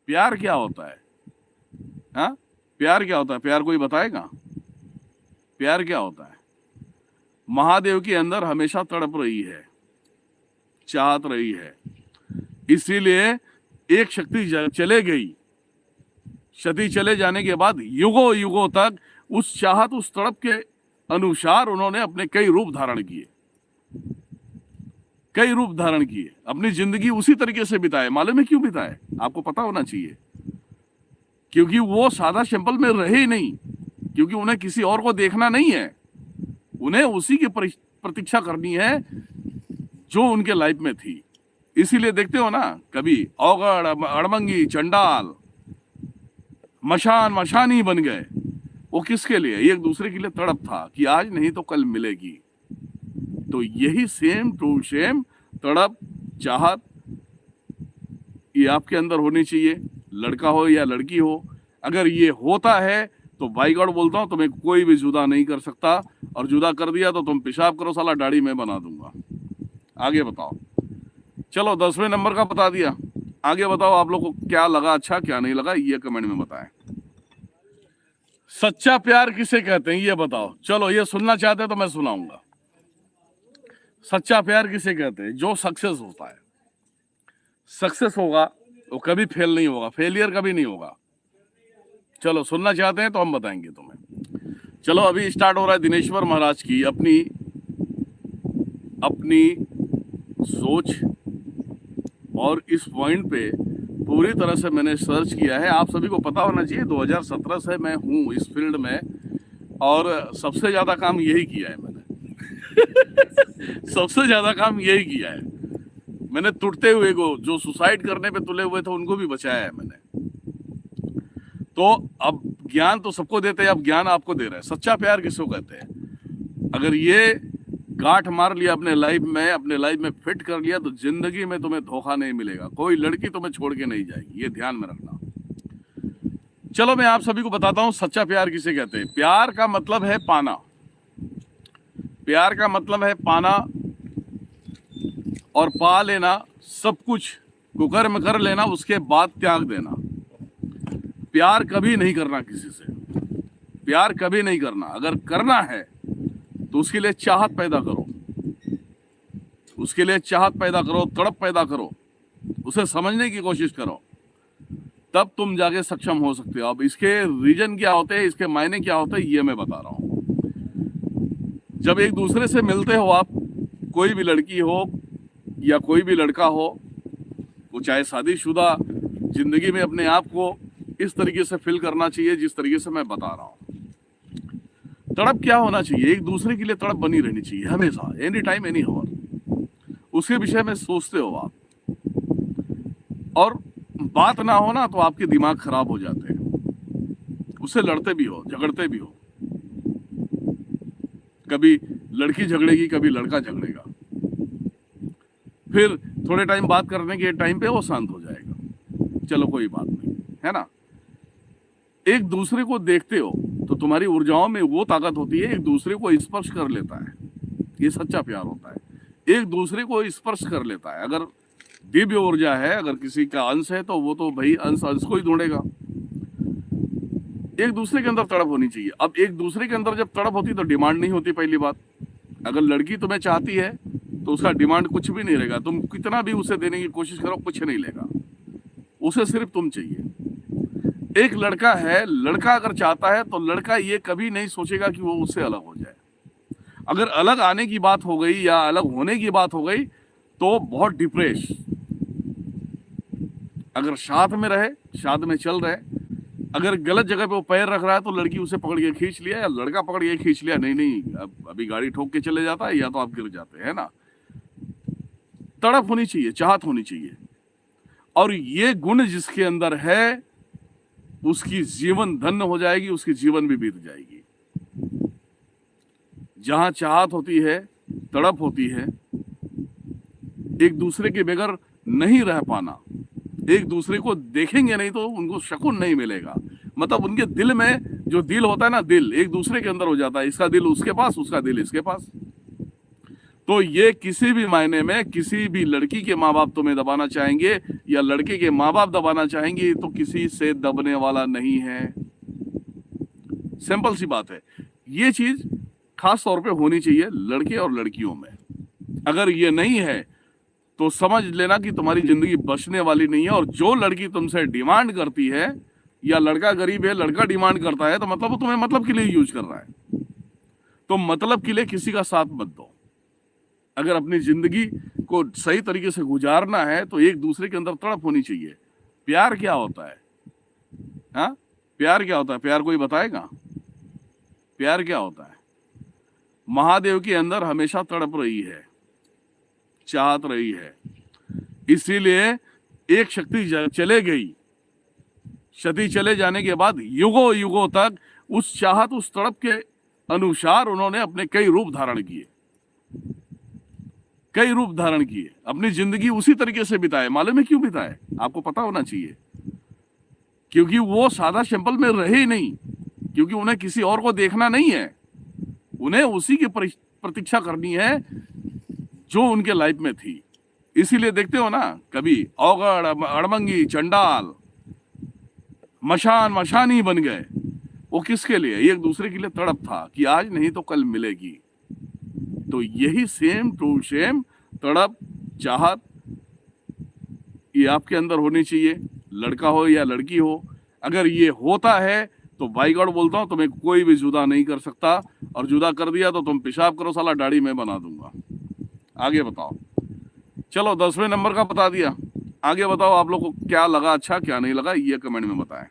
प्यार क्या होता है? हाँ, प्यार क्या होता है? प्यार कोई बताएगा? प्यार क्या होता है? महादेव के अंदर हमेशा तड़प रही है, चाहत रही है, इसीलिए एक शक्ति चले गई, शक्ति चले जाने के बाद युगों युगों तक उस चाहत, उस तड़प के अनुसार उन्होंने अपने कई रूप धारण किए, कई रूप धारण किए, अपनी जिंदगी उसी तरीके से बिताए। मालूम है क्यों बिताए? आपको पता होना चाहिए। क्योंकि वो सादा सिंपल में रहे ही नहीं, क्योंकि उन्हें किसी और को देखना नहीं है, उन्हें उसी की प्रतीक्षा करनी है जो उनके लाइफ में थी। इसीलिए देखते हो ना, कभी औगड़, अड़मंगी, चंडाल, मशान मशानी बन गए। वो किसके लिए? एक दूसरे के लिए तड़प था कि आज नहीं तो कल मिलेगी। तो यही सेम टू सेम तड़प, चाहत, ये आपके अंदर होनी चाहिए, लड़का हो या लड़की हो। अगर ये होता है तो बाई गॉड बोलता हूं, तुम्हें कोई भी जुदा नहीं कर सकता, और जुदा कर दिया तो तुम पेशाब करो, साला दाढ़ी में बना दूंगा। आगे बताओ। चलो 10वें नंबर का बता दिया, आगे बताओ आप लोग को क्या लगा, अच्छा क्या नहीं लगा, ये कमेंट में बताएं। सच्चा प्यार किसे कहते हैं ये बताओ। चलो, ये सुनना चाहते हैं तो मैं सुनाऊंगा। सच्चा प्यार किसे कहते हैं? जो सक्सेस होता है, सक्सेस होगा वो कभी फेल नहीं होगा, फेलियर कभी नहीं होगा। चलो, सुनना चाहते हैं तो हम बताएंगे तुम्हें। चलो, अभी स्टार्ट हो रहा है दिनेश्वर महाराज की अपनी सोच, और इस पॉइंट पे पूरी तरह से मैंने सर्च किया है। आप सभी को पता होना चाहिए 2017 से मैं हूँ इस फील्ड में, और सबसे ज्यादा काम यही किया है मैंने। सबसे ज्यादा काम यही किया है मैंने। टूटते हुए को, जो सुसाइड करने पे तुले हुए थे, उनको भी बचाया है मैंने। तो अब ज्ञान तो सबको देते हैं, अब ज्ञान आपको दे रहे हैं। सच्चा प्यार किसको कहते हैं? अगर ये गांठ मार लिया अपने लाइफ में फिट कर लिया, तो जिंदगी में तुम्हें धोखा नहीं मिलेगा, कोई लड़की तुम्हें छोड़ के नहीं जाएगी, ये ध्यान में रखना। चलो, मैं आप सभी को बताता हूं सच्चा प्यार किसे कहते हैं। प्यार का मतलब है पाना, प्यार का मतलब है पाना और पा लेना, सब कुछ कुकर्म कर लेना, उसके बाद त्याग देना। प्यार कभी नहीं करना किसी से, प्यार कभी नहीं करना। अगर करना है तो उसके लिए चाहत पैदा करो, उसके लिए चाहत पैदा करो, तड़प पैदा करो, उसे समझने की कोशिश करो, तब तुम जाके सक्षम हो सकते हो। अब इसके रीजन क्या होते हैं, इसके मायने क्या होते हैं, ये मैं बता रहा हूं। जब एक दूसरे से मिलते हो आप, कोई भी लड़की हो या कोई भी लड़का हो, वो चाहे शादीशुदा, जिंदगी में अपने आप को इस तरीके से फिल करना चाहिए जिस तरीके से मैं बता रहा हूं। तड़प क्या होना चाहिए? एक दूसरे के लिए तड़प बनी रहनी चाहिए हमेशा, एनी टाइम एनी हावर। उसके विषय में सोचते हो आप, और बात ना हो ना तो आपके दिमाग खराब हो जाते हैं, उससे लड़ते भी हो, झगड़ते भी हो। कभी लड़की झगड़ेगी, कभी लड़का झगड़ेगा, फिर थोड़े टाइम बात करने के टाइम पे वो शांत हो जाएगा, चलो कोई बात नहीं, है ना। एक दूसरे को देखते हो तो तुम्हारी ऊर्जाओं में वो ताकत होती है, एक दूसरे को स्पर्श कर लेता है, ये सच्चा प्यार होता है। एक दूसरे को स्पर्श कर लेता है। अगर दिव्य ऊर्जा है, अगर किसी का अंश है, तो वो तो भाई अंश अंश को ही ढूंढेगा। एक दूसरे के अंदर तड़प होनी चाहिए। अब एक दूसरे के अंदर जब तड़प होती तो डिमांड नहीं होती। पहली बात, अगर लड़की तुम्हें चाहती है तो उसका डिमांड कुछ भी नहीं रहेगा, तुम कितना भी उसे देने की कोशिश करो, कुछ नहीं लेगा, उसे सिर्फ तुम चाहिए। एक लड़का है, लड़का अगर चाहता है तो लड़का ये कभी नहीं सोचेगा कि वो उससे अलग हो जाए। अगर अलग आने की बात हो गई या अलग होने की बात हो गई तो बहुत डिप्रेस। अगर साथ में रहे, साथ में चल रहे, अगर गलत जगह पे वो पैर रख रहा है तो लड़की उसे पकड़ के खींच लिया या लड़का पकड़ के खींच लिया, नहीं नहीं अब अभी गाड़ी ठोक के चले जाता है, या तो आप गिर जाते हैं ना। तड़प होनी चाहिए, चाहत होनी चाहिए, और ये गुण जिसके अंदर है उसकी जीवन धन्य हो जाएगी, उसकी जीवन भी बीत जाएगी। जहां चाहत होती है, तड़प होती है, एक दूसरे के बगैर नहीं रह पाना, एक दूसरे को देखेंगे नहीं तो उनको सुकून नहीं मिलेगा। मतलब उनके दिल में जो दिल होता है ना, दिल एक दूसरे के अंदर हो जाता है, इसका दिल उसके पास, उसका दिल इसके पास। तो ये किसी भी मायने में किसी भी लड़की के माँ बाप तुम्हें दबाना चाहेंगे या लड़के के माँ बाप दबाना चाहेंगे तो किसी से दबने वाला नहीं है। सिंपल सी बात है। ये चीज खास तौर पे होनी चाहिए लड़के और लड़कियों में। अगर ये नहीं है तो समझ लेना कि तुम्हारी जिंदगी बचने वाली नहीं है। और जो लड़की तुमसे डिमांड करती है, या लड़का गरीब है लड़का डिमांड करता है, तो मतलब वो तुम्हें मतलब के लिए यूज कर रहा है। तो मतलब के लिए किसी का साथ मत दो। अगर अपनी जिंदगी को सही तरीके से गुजारना है तो एक दूसरे के अंदर तड़प होनी चाहिए। प्यार क्या होता है? हाँ, प्यार क्या होता है? प्यार कोई बताएगा? प्यार क्या होता है? महादेव के अंदर हमेशा तड़प रही है, चाहत रही है। इसीलिए एक शक्ति चले गई, शक्ति चले जाने के बाद युगों युगों तक उस चाहत उस तड़प के अनुसार उन्होंने अपने कई रूप धारण किए, कई रूप धारण किए, अपनी जिंदगी उसी तरीके से बिताए। मालूम है क्यों बिताए? आपको पता होना चाहिए। क्योंकि वो सादा सिंपल में रहे ही नहीं, क्योंकि उन्हें किसी और को देखना नहीं है, उन्हें उसी की प्रतीक्षा करनी है जो उनके लाइफ में थी। इसीलिए देखते हो ना, कभी औगड़ अड़मंगी चंडाल मशान मशानी बन गए। वो किसके लिए? एक दूसरे के लिए तड़प था कि आज नहीं तो कल मिलेगी। तो यही सेम टू सेम तड़प चाहत ये आपके अंदर होनी चाहिए, लड़का हो या लड़की हो। अगर ये होता है तो बाई गॉड बोलता हूं तुम्हें कोई भी जुदा नहीं कर सकता, और जुदा कर दिया तो तुम पेशाब करो, साला दाढ़ी मैं बना दूंगा। आगे बताओ। चलो 10वें नंबर का बता दिया, आगे बताओ आप लोग को क्या लगा, अच्छा क्या नहीं लगा, ये कमेंट में बताएं।